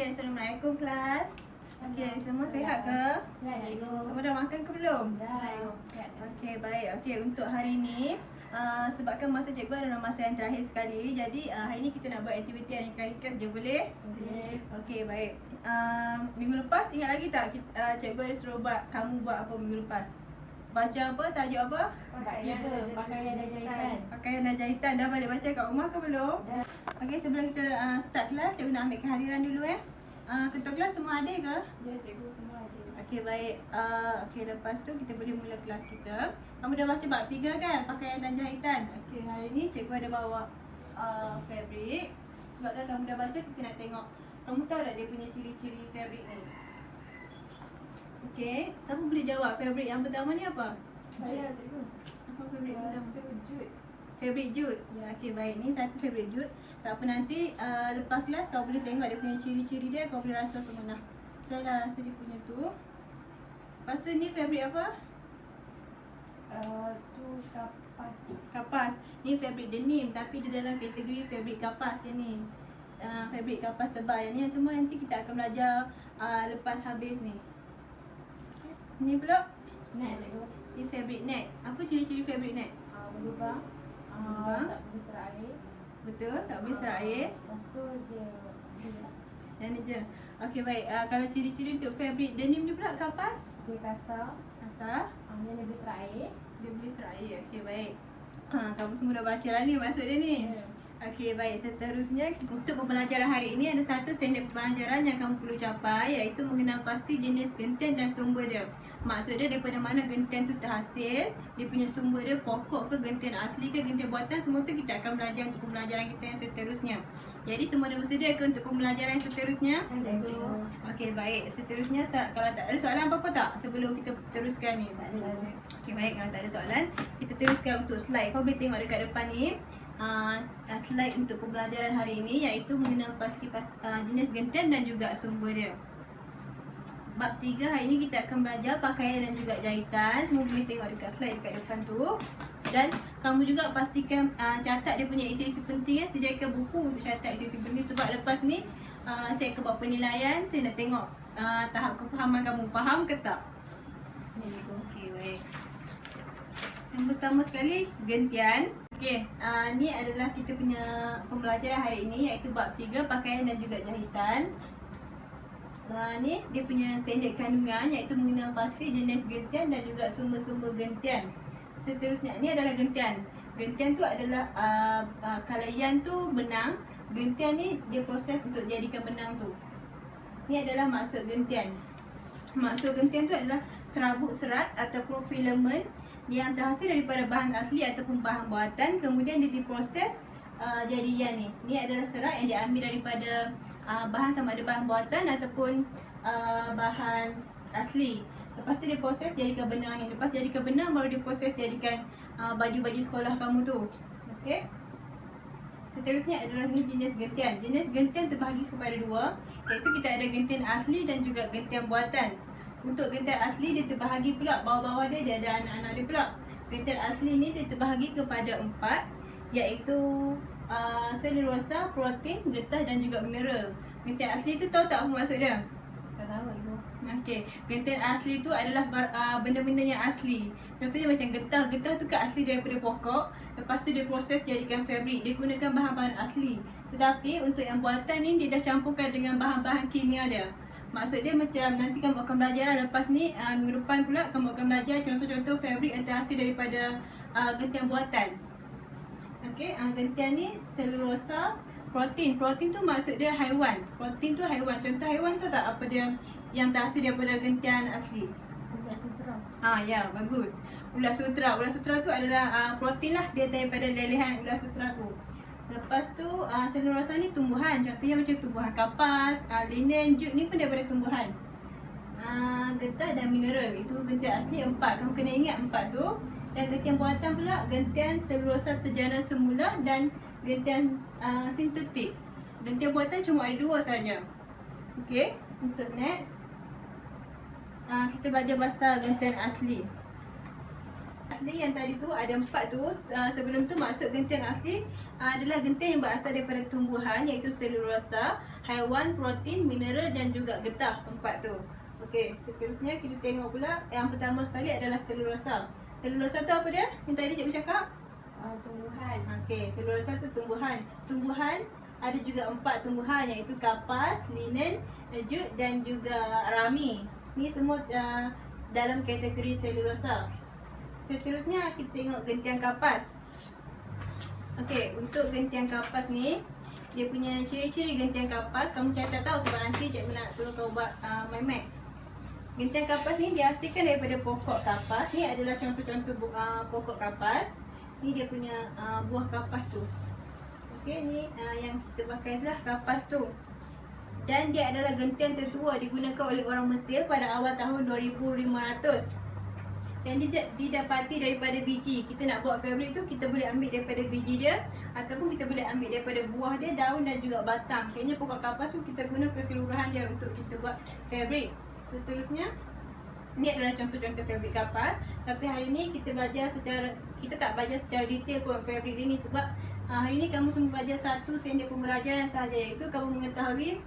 Okey, Assalamualaikum kelas. Okey, semua sihat ke? Sihat. Semua dah makan ke belum? Dah. Okey, baik. Okey, untuk hari ni sebabkan masa cikgu adalah masa yang terakhir sekali, jadi hari ni kita nak buat aktiviti yang ringkas je, boleh? Boleh. Okey, baik. Minggu lepas ingat lagi tak cikgu ada suruh kamu buat apa minggu lepas? Baca apa? Tajuk apa? Pakaian dan jahitan. Pakaian dan jahitan. Dah balik baca kat rumah ke belum? Dah. Okey, sebelum kita start kelas, cikgu nak ambil kehadiran dulu ketua kelas semua ada ke? Ya, cikgu semua ada. Okey, baik. Okey, lepas tu kita boleh mula kelas kita. Kamu dah baca bab 3 kan? Pakaian dan jahitan. Okey, hari ni cikgu ada bawa fabric. Sebabkan kamu dah baca, kita nak tengok. Kamu tahu tak dia punya ciri-ciri fabric ni? Okey, siapa boleh jawab fabric yang pertama ni apa? Saya, cikgu. Apa fabric pertama? Itu jut. Fabric jute. Ya, okey, baik. Ni satu fabric jute. Tak apa, nanti lepas kelas kau boleh tengok dia punya ciri-ciri dia, kau boleh rasa semua nah. Try lah rasa dia punya tu. Lepas tu ni fabric apa? Tu kapas. Kapas. Ni fabric denim tapi dia dalam kategori fabric kapas yang ni. Fabric kapas tebal yang ni yang semua nanti kita akan belajar lepas habis ni. Okay. Ni pula Net, cikgu. ni fabric net. Apa ciri-ciri fabric net? Berlubang. Berlubang. Tak boleh serat air. Betul, tak boleh serat air. Lepas tu dia Yang ni je. Okey, baik. Kalau ciri-ciri untuk fabric denim ni pula kapas? dia kasar. Asal Dia boleh serat air. dia boleh serat air. Okey, baik. Kamu semua dah baca lah ni maksud dia ni. Ya. Okey, baik. Seterusnya untuk pembelajaran hari ini ada satu standard pembelajaran yang kamu perlu capai, iaitu mengenal pasti jenis gentian dan sumber dia. Maksud dia daripada mana gentian tu terhasil, dia punya sumber dia pokok ke gentian asli ke gentian buatan, semua tu kita akan belajar untuk pembelajaran kita yang seterusnya. Jadi semua dah bersedia ke untuk pembelajaran yang seterusnya? Ada, cikgu. Okey, baik. Seterusnya kalau tak ada soalan apa-apa tak sebelum kita teruskan ni? Tak ada. Okey, baik. Kalau tak ada soalan, kita teruskan untuk slide. Kau boleh tengok dekat depan ni. Slide untuk pembelajaran hari ini iaitu mengenal pasti jenis gentian dan juga sumber dia. Bab 3 hari ini kita akan belajar pakaian dan juga jahitan. Semua boleh tengok dekat slide dekat depan tu. Dan kamu juga pastikan catat dia punya isi-isi penting. Sediakan buku untuk catat isi-isi penting. Sebab lepas ni saya akan buat penilaian. Saya nak tengok tahap kefahaman kamu. Faham ke tak? Okey, baik. Yang pertama sekali, gentian. Okey, ni adalah kita punya pembelajaran hari ini iaitu bab 3 pakaian dan juga jahitan. Ni dia punya standard kandungan iaitu mengenal pasti jenis gentian dan juga sumber-sumber gentian. Seterusnya ni adalah gentian. Gentian tu adalah kalau yarn tu benang, gentian ni dia proses untuk jadikan benang tu. Ni adalah maksud gentian. Maksud gentian tu adalah serabut serat ataupun filament yang terhasil daripada bahan asli ataupun bahan buatan, kemudian dia diproses jadi yarn ni. Ni adalah serat yang diambil daripada bahan sama ada bahan buatan ataupun bahan asli. Lepas tu dia proses jadikan benang ni. Lepas jadikan benang baru diproses jadikan baju-baju sekolah kamu tu. Okey. Seterusnya adalah ni jenis gentian. Jenis gentian terbahagi kepada dua, iaitu kita ada gentian asli dan juga gentian buatan. Untuk gentian asli dia terbahagi pula, bawah-bawah dia ada anak-anak dia pula. Gentian asli ni dia terbahagi kepada 4, iaitu selulosa, protein, getah dan juga mineral. Gentian asli tu tahu tak apa maksud dia? Tak tahu, ibu. Okey, gentian asli tu adalah benda-benda yang asli. Contohnya macam getah, getah tu kan asli daripada pokok. Lepas tu dia proses jadikan fabric. Dia gunakan bahan-bahan asli. Tetapi untuk yang buatan ni dia dah campurkan dengan bahan-bahan kimia dia. Maksud dia macam nanti kamu akan belajar lah lepas ni, minggu depan pula kamu akan belajar contoh-contoh fabric yang terhasil daripada gentian buatan. Okey, gentian ni selulosa, protein. Protein tu maksud dia haiwan. Protein tu haiwan. Contoh haiwan tu tak apa dia yang terhasil daripada gentian asli? Ulat sutra. Ya, bagus. Ulat sutra. Ulat sutra tu adalah protein lah, dia daripada lelehan ulat sutra tu. Lepas tu selulosa ni tumbuhan. Contohnya macam tumbuhan kapas, linen, jute ni pun daripada tumbuhan. Getah dan mineral. Itu gentian asli 4. Kamu kena ingat 4 tu. Dan gentian buatan pula, gentian selulosa terjana semula dan gentian sintetik. Gentian buatan cuma ada 2 saja. Okey, untuk next kita belajar pasal gentian asli. asli yang tadi tu ada 4 tu. Sebelum tu maksud gentian asli adalah gentian yang berasal daripada tumbuhan, iaitu selulosa, haiwan, protein, mineral dan juga getah. 4 tu. Okey, seterusnya kita tengok pula yang pertama sekali adalah selulosa. Selulosa tu apa dia? Yang tadi cikgu cakap? Tumbuhan. Okey, selulosa tu tumbuhan. Tumbuhan ada juga 4 tumbuhan, iaitu kapas, linen, jut dan juga rami. Ni semua dalam kategori selulosa. Seterusnya kita tengok gentian kapas. Okey, untuk gentian kapas ni, dia punya ciri-ciri gentian kapas kamu catat tahu sebab nanti cikgu nak suruh kau buat mind map. Gentian kapas ni dihasilkan daripada pokok kapas. Ni adalah contoh-contoh pokok kapas. Ni dia punya buah kapas tu. Okey, ni yang kita pakai adalah kapas tu. Dan dia adalah gentian tertua digunakan oleh orang Mesir pada awal tahun 2500. Dan dia didapati daripada biji. Kita nak buat fabric tu, kita boleh ambil daripada biji dia ataupun kita boleh ambil daripada buah dia, daun dan juga batang. Kayaknya pokok kapas tu kita guna keseluruhan dia untuk kita buat fabric. Seterusnya, ni adalah contoh-contoh fabric kapas. Tapi hari ni kita tak belajar secara detail pun fabric ini sebab hari ni kamu semua belajar satu senda pembelajaran sahaja, iaitu kamu mengetahui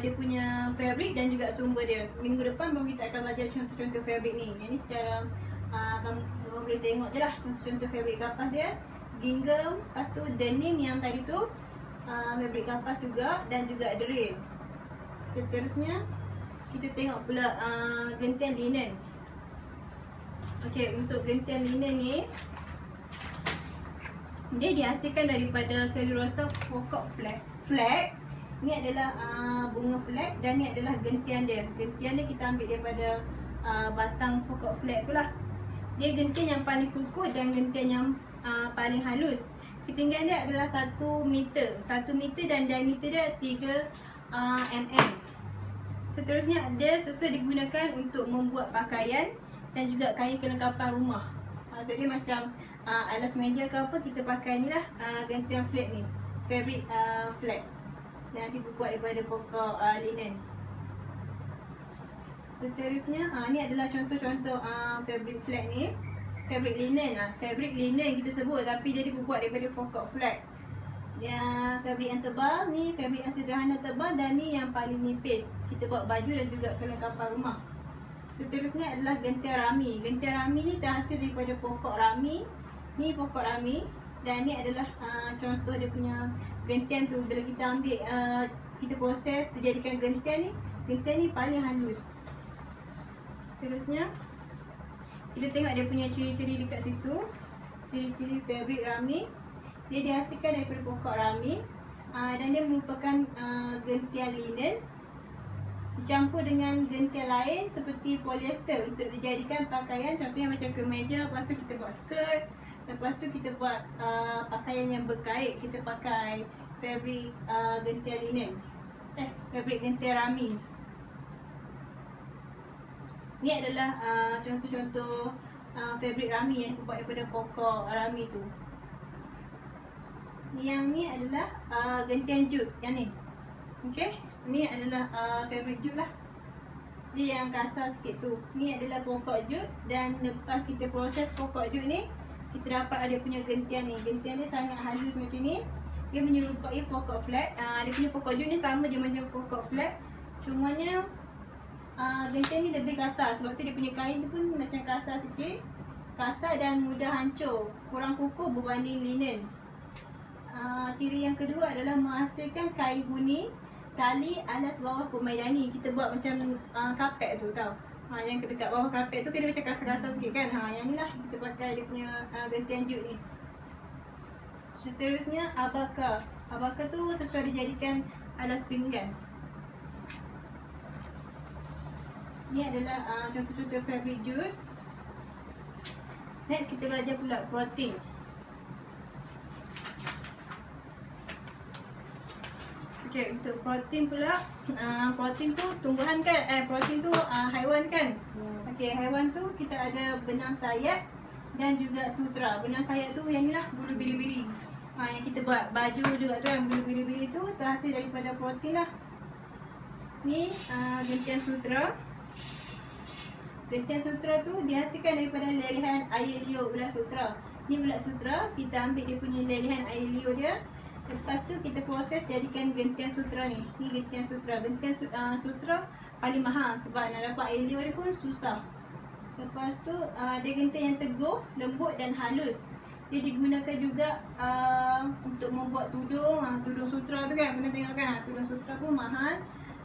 dia punya fabric dan juga sumber dia. Minggu depan baru kita akan belajar contoh-contoh fabric ni. Jadi secara kamu boleh tengok je lah contoh-contoh fabric kapas dia. Gingham, lepas tu denim yang tadi tu fabric kapas juga dan juga drill. Seterusnya kita tengok pula gentian linen. Okey, untuk gentian linen ni dia dihasilkan daripada selulosa pokok flag. Ni adalah bunga flag dan ni adalah gentian dia. Gentian dia kita ambil daripada batang pokok flag tu lah. Dia gentian yang paling kukuh dan gentian yang paling halus. Ketinggian dia adalah 1 meter. 1 meter dan diameter dia 3 mm. Seterusnya dia sesuai digunakan untuk membuat pakaian dan juga kain kelengkapan rumah. Maksud dia macam alas meja ke apa, kita pakai ni lah gentian flag ni, fabric flag. Dan nanti dibuat daripada pokok linen. Seterusnya ni adalah contoh-contoh fabric flag ni. Fabric linen fabric linen kita sebut tapi dia dibuat daripada pokok flag. Dia fabric yang tebal ni, fabric yang sederhana tebal dan ni yang paling nipis. Kita buat baju dan juga kelengkapan rumah. Seterusnya adalah gentian rami. Gentian rami ni terhasil daripada pokok rami. Ni pokok rami dan ni adalah contoh dia punya gentian tu. Bila kita ambil kita proses tu jadikan gentian ni paling halus. Seterusnya kita tengok dia punya ciri-ciri dekat situ. Ciri-ciri fabric rami. Dia dihasilkan daripada pokok rami dan dia merupakan gentian linen dicampur dengan gentian lain seperti polyester untuk dijadikan pakaian, contohnya macam kemeja. Lepas tu kita buat skirt, lepas tu kita buat pakaian yang berkait, kita pakai fabric gentian linen, fabric gentian rami. Ni adalah contoh-contoh fabric rami yang dibuat daripada pokok rami tu. Yang ni adalah gentian jut yang ni. Okey, ni adalah fabric jut lah. Dia yang kasar sikit tu. Ni adalah pokok jut dan lepas kita proses pokok jut ni, kita dapat ada punya gentian ni. Gentian dia sangat halus macam ni. Dia menyerupai pokok flag. Dia punya pokok jut ni sama je macam pokok flag. Cumanya gentian ni lebih kasar sebab tu dia punya kain tu pun macam kasar sikit. Kasar dan mudah hancur, kurang kukuh berbanding linen. Ciri yang kedua adalah menghasilkan kain kuning, tali, alas bawah pemaidani. Kita buat macam kapet tu tau. Yang dekat bawah kapet tu kena macam kasar-kasar sikit kan. Yang ni lah kita pakai dia punya gentian jut ni. Seterusnya abaka. Abaka tu sesuai dijadikan alas pinggan. Ni adalah contoh-contoh fabric jut. Next kita belajar pula protein. Okay, untuk protein pula, protein tu tumbuhan kan, protein tu haiwan kan. Okay, haiwan tu kita ada benang sayap dan juga sutera. Benang sayap tu yang ni lah, bulu biri-biri. Yang kita buat baju juga tu, yang bulu biri-biri tu terhasil daripada protein lah. Ni gentian sutera. Gentian sutra tu dihasilkan daripada lelehan air liur ulat sutra. Ni ulat sutra, kita ambil dia punya lelehan air liur dia. Lepas tu kita proses jadikan gentian sutra ni. Ni gentian sutra. Gentian sutra paling mahal sebab nak dapat air liur dia pun susah. Lepas tu dia gentian yang teguh, lembut dan halus. Dia digunakan juga untuk membuat tudung. Tudung sutra tu kan, pernah tengok kan? Tudung sutra pun mahal.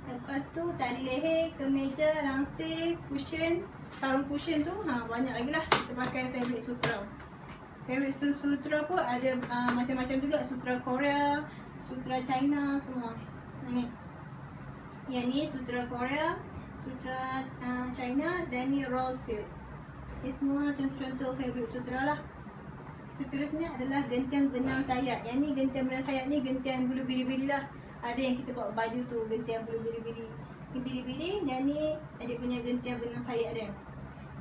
Lepas tu tali leher, kemeja, langsir, cushion, sarung cushion tu banyak lagi lah kita pakai fabric sutra. Fabric sutra pun ada macam-macam juga. Sutra Korea, sutra China, semua. Yang ni sutra Korea, sutra China dan ni roll silk. Ini semua contoh-contoh fabric sutra lah. Seterusnya adalah gentian benang sayap. Yang ni gentian benang sayap ni gentian bulu biri-biri lah. Ada yang kita buat baju tu gentian bulu biri-biri. Ni biri-biri, yang ni ada punya gentian benang sayap dia.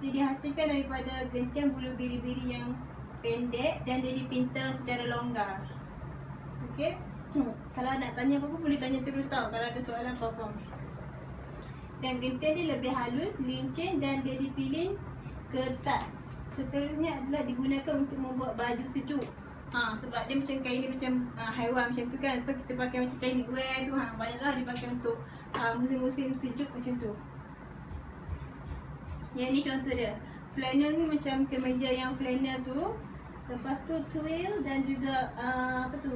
Dia dihasilkan daripada gentian bulu biri-biri yang pendek dan dia dipinta secara longgar. Okey. Kalau nak tanya apa-apa boleh tanya terus tau kalau ada soalan apa-apa. Dan gentian dia lebih halus, lincin dan dia dipilih ketat. Seterusnya adalah digunakan untuk membuat baju sejuk. Sebab dia macam kain ni macam haiwan macam tu kan. So kita pakai macam kain knitwear tu banyaklah dipakai untuk musim-musim sejuk macam tu. Yang ni contoh dia. Flannel ni macam kemeja yang flannel tu. Lepas tu twill dan juga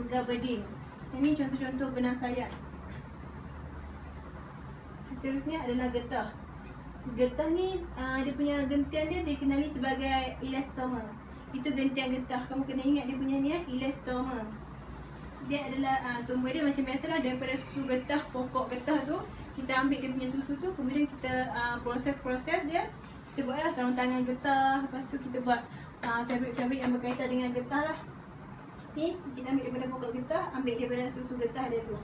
gabardine. Yang ni contoh-contoh benang sayap. Seterusnya adalah getah. Getah ni dia punya gentian dia dikenali sebagai elastomer. Itu gentian getah. Kamu kena ingat dia punya ni elastomer. Dia adalah sumber dia macam biasalah daripada susu getah, pokok getah tu. Kita ambil dia punya susu tu, kemudian kita proses dia. Kita buatlah sarung tangan getah. Lepas tu kita buat fabric-fabric yang berkaitan dengan getah lah. Ni kita ambil daripada pokok getah, ambil daripada susu getah dia tu.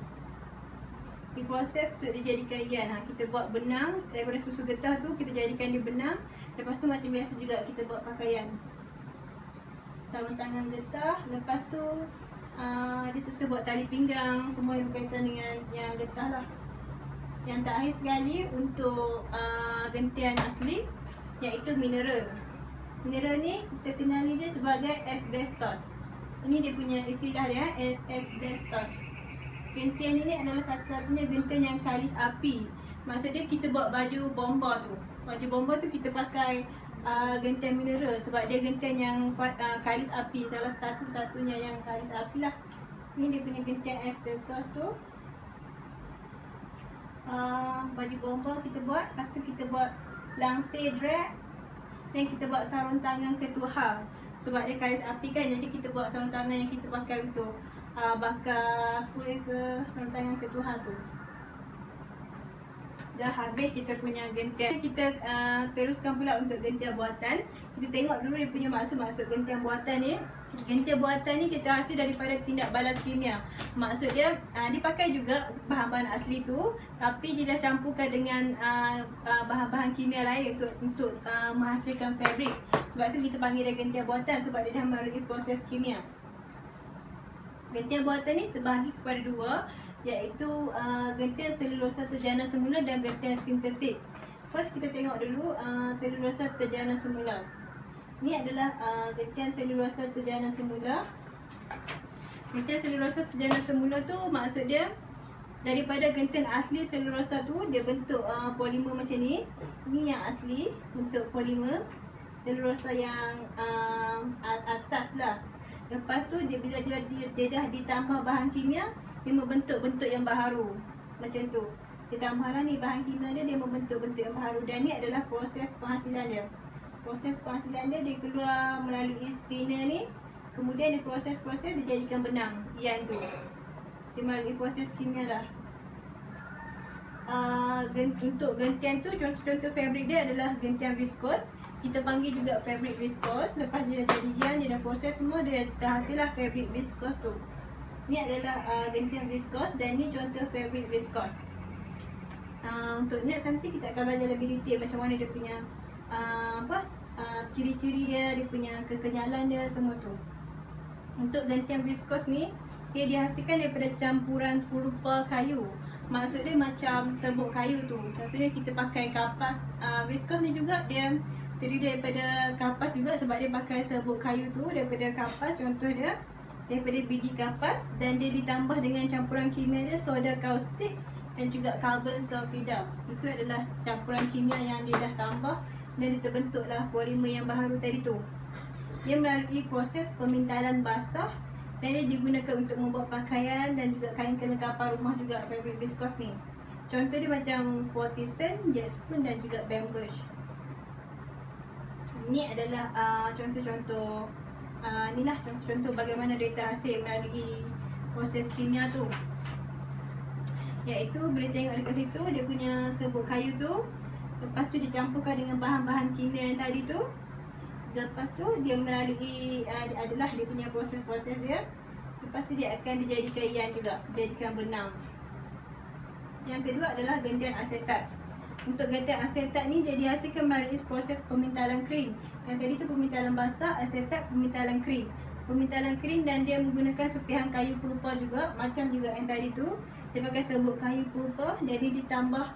Diproses untuk dijadikan yarn. Kita buat benang daripada susu getah tu, kita jadikan dia benang. Lepas tu macam biasa juga kita buat pakaian. Sarung tangan getah. Lepas tu dia susah buat tali pinggang, semua yang berkaitan dengan yang getah lah. Yang terakhir sekali untuk gentian asli, iaitu mineral. Mineral ni kita kenali dia sebagai asbestos. Ini dia punya istilah dia, asbestos. Gentian ini adalah satu-satunya gentian yang kalis api. Maksudnya kita buat baju bomba tu. Baju bomba tu kita pakai gentian mineral sebab dia gentian yang kalis api. Salah satu-satunya yang kalis api lah. Ini dia punya gentian asbestos tu. Baju bomba kita buat. Lepas tu kita buat langsir drag. Dan kita buat sarung tangan ketuha. Sebab dia kalis api kan, jadi kita buat sarung tangan yang kita pakai untuk bakar kuih ke sarung tangan ketuha tu. Dah habis kita punya gentian. Kita teruskan pula untuk gentian buatan. Kita tengok dulu dia punya maksud-maksud gentian buatan ni. Gentian buatan ni kita hasil daripada tindak balas kimia. Maksud dia dipakai juga bahan-bahan asli tu, tapi dia dah campurkan dengan bahan-bahan kimia lain untuk menghasilkan fabrik. Sebab tu kita panggil dia gentian buatan, sebab dia dah melalui proses kimia. Gentian buatan ni terbahagi kepada dua, iaitu gentian selulosa terjana semula dan gentian sintetik. First kita tengok dulu selulosa terjana semula. Ni adalah gentian selulosa terjana semula. Gentian selulosa terjana semula tu maksud dia daripada gentian asli selulosa tu dia bentuk polimer macam ni. Ni yang asli bentuk polimer selulosa yang asas lah. Lepas tu dia bila dia dah ditambah bahan kimia, dia membentuk bentuk yang baharu. Macam tu. Dia tambahlah ni bahan kimia dia membentuk bentuk yang baharu. Dan ni adalah proses penghasilan dia. Proses penghasilan dia keluar melalui spinner ni. Kemudian dia proses-proses dijadikan benang yarn tu. Dia melalui proses kimia lah. Untuk gentian tu, contoh-contoh fabrik dia adalah gentian viskos. Kita panggil juga fabrik viskos. Lepas dia dah jadi yarn, dia dah proses semua, dia terhasil lah fabrik viskos tu. Ni adalah gentian viskos dan ni contoh fabrik viskos. Untuk next nanti kita akan belajar lebih detail macam mana dia punya ciri-ciri dia punya kekenyalan dia semua tu. Untuk gentian viskos ni, dia dihasilkan daripada campuran pulpa kayu. maksud dia macam serbuk kayu tu. Contohnya kita pakai kapas viscose ni juga dia terdiri daripada kapas juga sebab dia pakai serbuk kayu tu daripada kapas, contoh dia daripada biji kapas, dan dia ditambah dengan campuran kimia dia soda kaustik dan juga karbon sulfida. Itu adalah campuran kimia yang dia dah tambah dan dia terbentuklah polimer yang baru tadi tu. Dia melalui proses pemintalan basah dan dia digunakan untuk membuat pakaian dan juga kain kelengkapan rumah juga, fabric viscose ni. Contoh dia macam Fortison, Jet Spoon dan juga Bambush. Ini adalah contoh-contoh inilah contoh-contoh bagaimana dia terhasil melalui proses kimia tu. Iaitu boleh tengok dekat situ dia punya serbuk kayu tu. Lepas tu dicampurkan dengan bahan-bahan kimia yang tadi tu. Lepas tu dia melalui adalah dia punya proses-proses dia. Lepas tu dia akan dijadikan ian juga, dijadikan benang. Yang kedua adalah gentian asetat. Untuk gentian asetat ni dia dihasilkan melalui proses pemintalan kering. Yang tadi tu pemintalan basah, asetat pemintalan kering. Pemintalan kering dan dia menggunakan serpihan kayu pulpa juga, macam juga yang tadi tu. Dia pakai serbuk kayu pulpa, jadi ditambah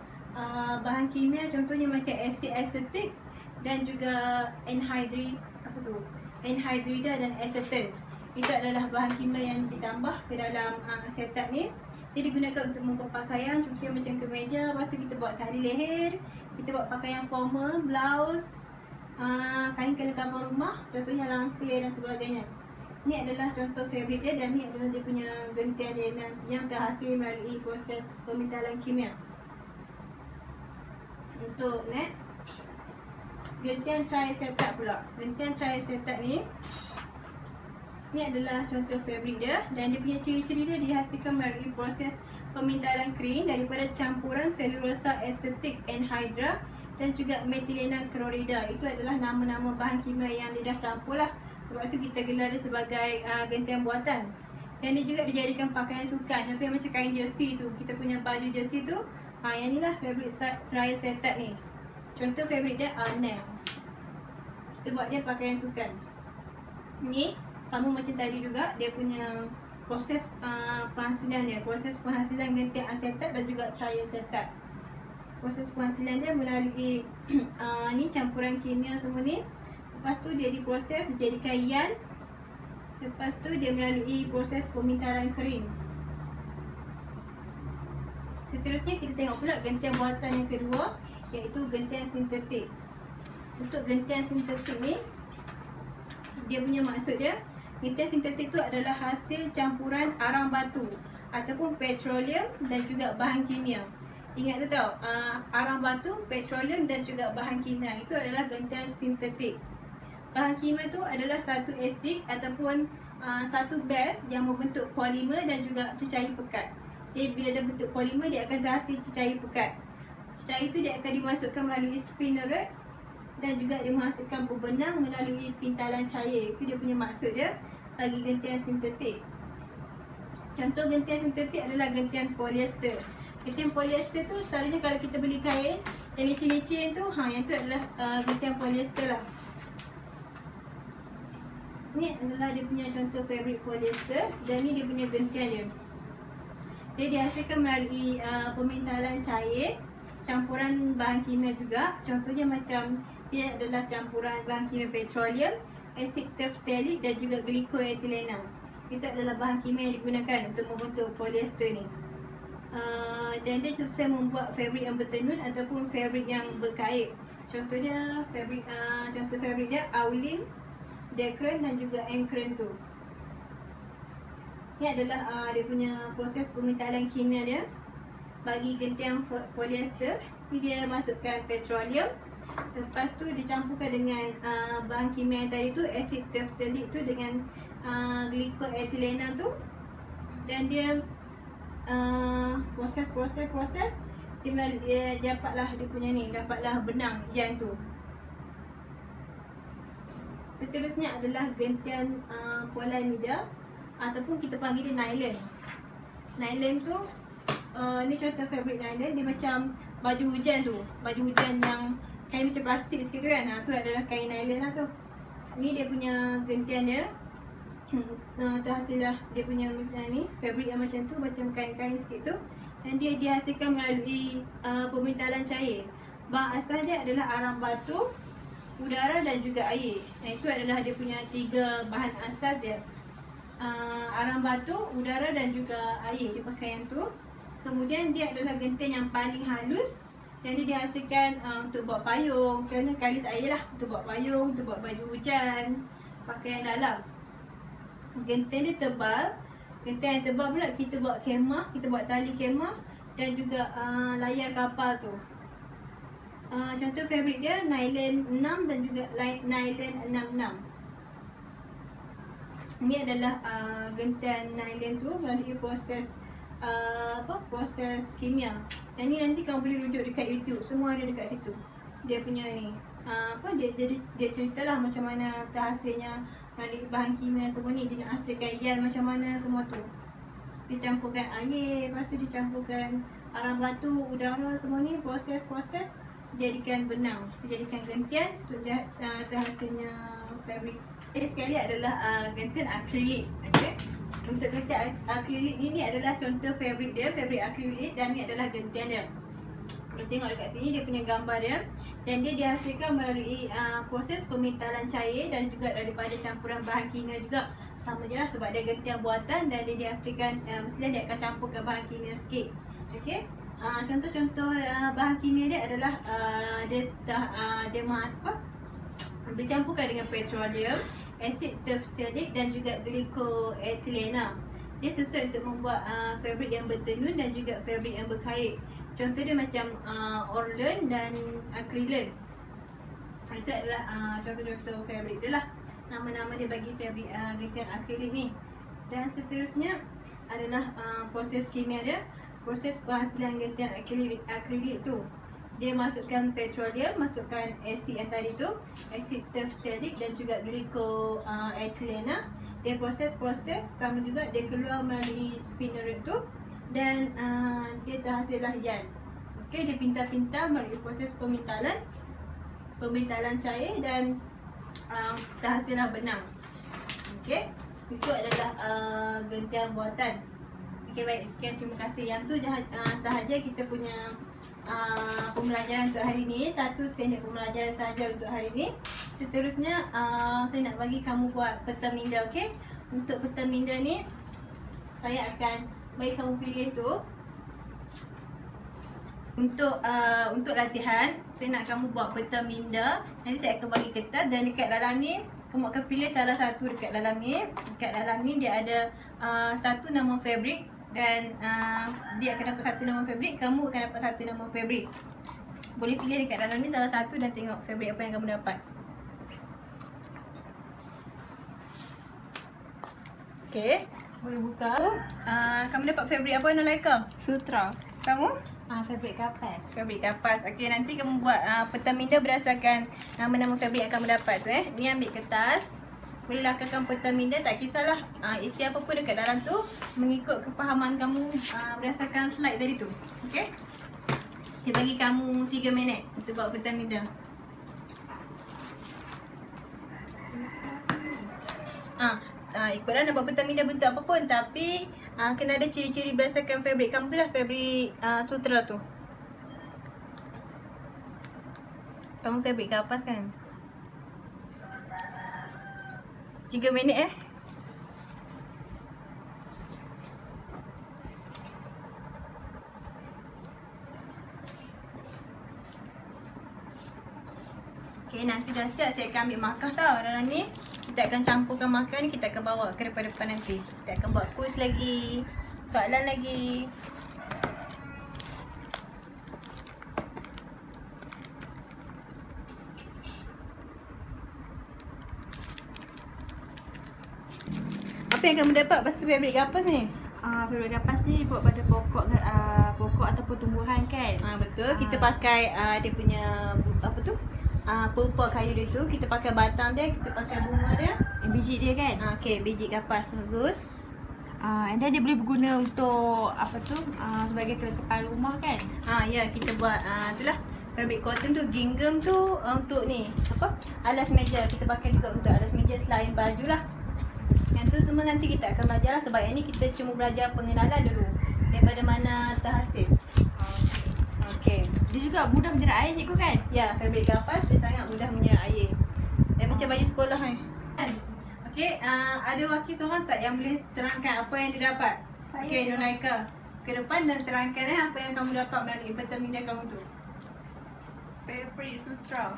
bahan kimia contohnya macam asid asetik dan juga anhydrida dan acetone. Itu adalah bahan kimia yang ditambah ke dalam asetat ni. Dia digunakan untuk membuat pakaian, contohnya macam kemeja, lepas tu kita buat tali leher, kita buat pakaian formal, blouse, kain kelengkapan rumah, contohnya langsir dan sebagainya. Ni adalah contoh fabrik dia dan ni adalah dia punya gentian dia yang terhasil melalui proses pemintalan kimia. Untuk next, gentian triacetat pula. Gentian triacetat ni adalah contoh fabrik dia dan dia punya ciri-ciri dia dihasilkan melalui proses pemintalan kering daripada campuran selulosa asetik anhydra dan juga metilena klorida. Itu adalah nama-nama bahan kimia yang dia dah campur lah. Sebab itu kita gelar dia sebagai gentian buatan. Dan dia juga dijadikan pakaian sukan. Contohnya macam kain jersey tu, kita punya baju jersey tu, yang inilah fabrik triacetat ni. Contoh fabrik dia Arnell. Kita buat dia pakaian sukan. Ni sama macam tadi juga, dia punya proses penghasilan dia, proses penghasilan gentian asetat dan juga triacetat. Proses penghasilan dia melalui ni campuran kimia semua ni. Lepas tu dia diproses dijadikan ian. Lepas tu dia melalui proses pemintalan kering. Seterusnya kita tengok pula gentian buatan yang kedua, iaitu gentian sintetik. Untuk gentian sintetik ni, dia punya maksud dia, gentian sintetik tu adalah hasil campuran arang batu ataupun petroleum dan juga bahan kimia. Ingat tu tau, arang batu, petroleum dan juga bahan kimia, itu adalah gentian sintetik. Bahan kimia tu adalah satu asid ataupun satu base yang membentuk polimer dan juga cecair pekat. Dia bila dah bentuk polimer, dia akan terhasil cecair pekat. Cecair itu dia akan dimasukkan melalui spinneret dan juga dia menghasilkan berbenang melalui pintalan cair. Itu dia punya maksud dia bagi gentian sintetik. Contoh gentian sintetik adalah gentian polyester. Gentian polyester tu selalunya kalau kita beli kain yang licin-licin tu, yang tu adalah gentian polyester lah. Ni adalah dia punya contoh fabrik polyester dan ni dia punya gentian dia. Dia dihasilkan melalui pemintalan cair, campuran bahan kimia juga. Contohnya macam dia adalah campuran bahan kimia petroleum, asid teftalik dan juga glikoetilena. Itu adalah bahan kimia yang digunakan untuk membentuk polyester ni. Dan dia selesai membuat fabrik yang bertenun ataupun fabrik yang berkait. Contohnya fabrik contoh fabrik dia Aulin, Dekren dan juga Enkren tu. Ini adalah dia punya proses pemintalan kimia dia bagi gentian polyester. Ini dia masukkan petroleum. Lepas tu dicampurkan dengan bahan kimia yang tadi tu, asid teftalik tu dengan glikoetilena tu. Dan dia proses dia dapatlah dia punya ni, dapatlah benang ian tu. Seterusnya adalah gentian polyamida ataupun kita panggil dia nylon. Nylon tu ni contoh fabrik nylon, dia macam baju hujan tu. Baju hujan yang kain macam plastik sikit tu kan. Tu adalah kain nylon lah tu. Ni dia punya gentian dia. Terhasil lah dia punya ni fabrik yang macam tu, macam kain-kain sikit tu. dan dia dihasilkan melalui pemintalan cair. Bahan asal dia adalah arang batu, udara dan juga air. Itu adalah dia punya 3 bahan asas dia. Arang batu, udara dan juga air dia pakai yang tu. Kemudian dia adalah gentian yang paling halus dan dia dihasilkan untuk buat payung. Contohnya kalis air lah, untuk buat payung, untuk buat baju hujan, pakaian dalam. Gentian dia tebal. Gentian yang tebal pula kita buat kemah, kita buat tali kemah dan juga layar kapal tu. Contoh fabrik dia nylon 6 dan juga nylon 66. Ini adalah gentian nylon tu melalui proses proses kimia. Yang ni nanti kamu boleh rujuk dekat YouTube, semua ada dekat situ. Dia punya ni dia ceritalah macam mana terhasilnya melalui bahan kimia semua ni, dia nak hasilkan yarn macam mana semua tu. Dia campurkan air, lepas tu dia campurkan arang batu, udara, semua ni proses-proses jadikan benang, dijadikan gentian untuk terhasilnya fabrik. Ini sekali adalah gentian akrilik. Okey. Untuk gentian akrilik ni adalah contoh fabrik dia, fabrik akrilik, dan ni adalah gentian dia. Kalau tengok dekat sini dia punya gambar dia, dan dia dihasilkan melalui proses pemintalan cair dan juga daripada campuran bahan kimia juga. Sama je lah sebab dia gentian buatan dan dia dihasilkan mestilah dia akan campurkan bahan kimia sikit. Okey. Contoh-contoh bahan kimia dia adalah dia campurkan dengan petroleum, asid tersteric dan juga glycoethylene. Dia sesuai untuk membuat fabrik yang bertenun dan juga fabrik yang berkait. Contoh dia macam orlen dan akrilen. Itu adalah contoh-contoh fabrik dia lah. Nama-nama dia bagi fabrik gentian akrilik ni. Dan seterusnya adalah proses kimia dia. Proses penghasilan gentian akrilik tu, dia masukkan petroleum, masukkan asid yang tadi tu, asid tersteric dan juga glycoethylene. Dia proses-proses, sama juga dia keluar melalui spinneret tu dan dia terhasillah yarn. Okey, dia pintar-pintar melalui proses pemintalan cair dan terhasillah benang. Okey, itu adalah gentian buatan. Okey, baik, sekian, terima kasih. Yang tu sahaja kita punya pembelajaran untuk hari ni. Satu standard pembelajaran sahaja untuk hari ni. Seterusnya saya nak bagi kamu buat peta minda. Okey, untuk peta minda ni saya akan bagi kamu pilih tu. Untuk latihan, saya nak kamu buat peta minda. Nanti saya akan bagi kertas dan dekat dalam ni kamu akan pilih salah satu dekat dalam ni. Dekat dalam ni dia ada satu nama fabrik dan dia akan dapat satu nama fabrik, kamu akan dapat satu nama fabrik. Boleh pilih dekat dalam ni salah satu dan tengok fabrik apa yang kamu dapat. Okey, boleh buka. Kamu dapat fabrik apa, Nolaika? Sutra. Kamu? Fabrik kapas. Fabrik kapas. Okey, nanti kamu buat peta minda berdasarkan nama-nama fabrik yang kamu dapat tu. Ni ambil kertas. Boleh lakarkan peta minda, tak kisahlah isi apa pun dekat dalam tu mengikut kefahaman kamu berdasarkan slide tadi tu. Okey? Saya bagi kamu 3 minit untuk buat peta minda. Ikutlah nak buat peta minda bentuk apa pun, tapi kena ada ciri-ciri berdasarkan fabrik kamu tu lah, fabrik sutra tu. Kamu fabrik kapas kan? 3 minit Okay, nanti dah siap saya akan ambil markah tau dalam ni. Kita akan campurkan markah ni, kita akan bawa ke depan nanti. Kita akan buat kuis lagi, soalan lagi. Apa yang kamu dapat pasal fabrik kapas ni? Fabrik kapas ni dibuat pada pokok ataupun tumbuhan kan? Betul. Kita pakai dia punya apa tu? Pulpa kayu dia tu. Kita pakai batang dia, kita pakai bunga dia. Biji dia kan? Okey, biji kapas bagus. And then dia boleh berguna untuk apa tu? Sebagai kepala rumah kan? Ya, kita buat itulah. Fabric cotton tu, gingham tu untuk ni apa? Alas meja. Kita pakai juga untuk alas meja selain baju lah. Yang tu semua nanti kita akan belajar lah. Sebab yang ni kita cuma belajar pengenalan dulu. daripada mana terhasil. Okey. Dia juga mudah menyerap air cikgu kan? Ya, fabric kapas dia sangat mudah menyerap air. Macam baju sekolah ni. Kan? Okey, ada wakil seorang tak yang boleh terangkan apa yang dia dapat? Okey, Nunaika. Ke depan dan terangkan apa yang kamu dapat melalui Pertamina kamu tu. Fabric sutra.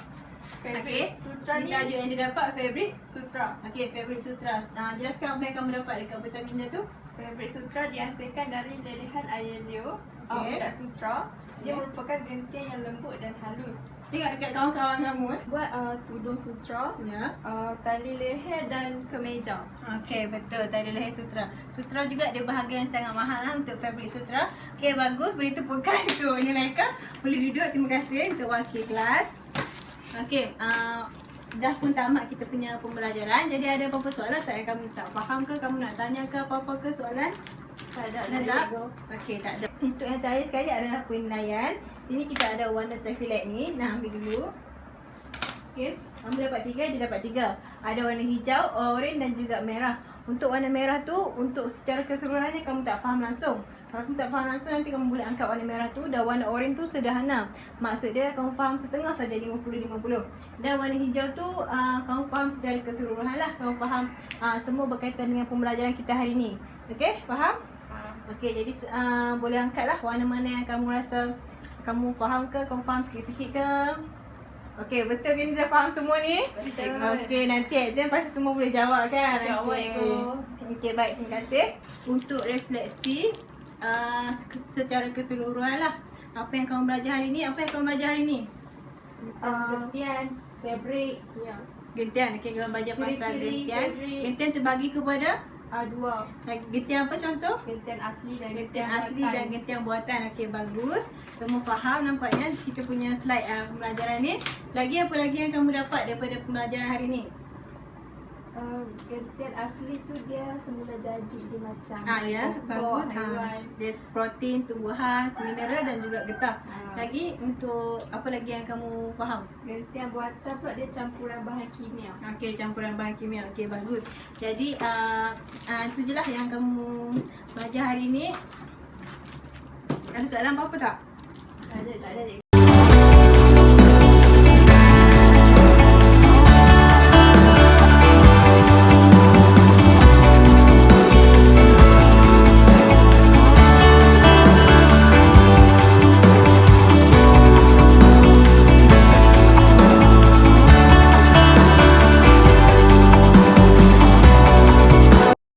Okey. Fabric sutra Ini ni tajuk yang dia dapat fabric. sutra. Okey, fabric sutra. Jelaskan apa yang kamu dapat dekat Pertamina tu. Fabric sutra dihasilkan dari lelehan air liur Okey. budak sutra. Dia Okey. merupakan gentian yang lembut dan halus. Tengok dekat kawan-kawan kamu Buat tudung sutra, Ya. tali leher dan kemeja. Okey, betul. Tadi leher sutra. Sutra juga dia bahagian yang sangat mahal untuk fabric sutra. Okey, bagus. Beri tepukan untuk Nunaika. Boleh duduk. Terima kasih untuk wakil kelas. Okey, dah pun tamat kita punya pembelajaran. Jadi ada apa-apa soalan tak yang kamu tak faham ke? Kamu nak tanya ke apa-apa ke soalan? Tak ada Ada tak? Okey, tak ada. Untuk yang terakhir sekali adalah penilaian. Sini kita ada warna traffic ni. Nah, ambil dulu. Okey, kamu dapat 3, dia dapat 3. Ada warna hijau, oren dan juga merah. Untuk warna merah tu, untuk secara keseluruhannya kamu tak faham langsung. Kalau kamu tak faham langsung, nanti kamu boleh angkat warna merah tu. Dan warna oren tu sederhana. Maksud dia kamu faham setengah saja 50-50. Dan warna hijau tu kamu faham secara keseluruhan lah. Kamu faham semua berkaitan dengan pembelajaran kita hari ni. Okey, faham? Okey, jadi boleh angkatlah warna mana yang kamu rasa kamu faham ke, kamu faham sikit-sikit ke. Okey, betul ke ni dah faham semua ni? Okey, nanti exam pasti semua boleh jawab kan? InsyaAllah, Cikgu. Okey, baik, terima kasih. Untuk refleksi secara keseluruhan lah. Apa yang kamu belajar hari ni? Apa yang kamu belajar hari ni? Gentian, fabric, ya. Gentian. Okey, kamu belajar pasal Ciri-ciri gentian. fabric. Gentian terbagi kepada? Dua. Gentian apa contoh? Gentian asli dan Gentian asli dan gentian buatan. Okey, bagus. Semua faham nampaknya kita punya slide pembelajaran ni. Lagi apa lagi yang kamu dapat daripada pembelajaran hari ni? Gentian asli tu dia semula jadi dia macam Ya, bagus. haiwan. Dia protein, tumbuhan, mineral dan juga getah. Ah. Lagi untuk apa lagi yang kamu faham? Gentian buatan pula dia campuran bahan kimia. Okey, campuran bahan kimia. Okey, bagus. Jadi itu je lah yang kamu belajar hari ni. Ada soalan apa-apa tak? Tak ada.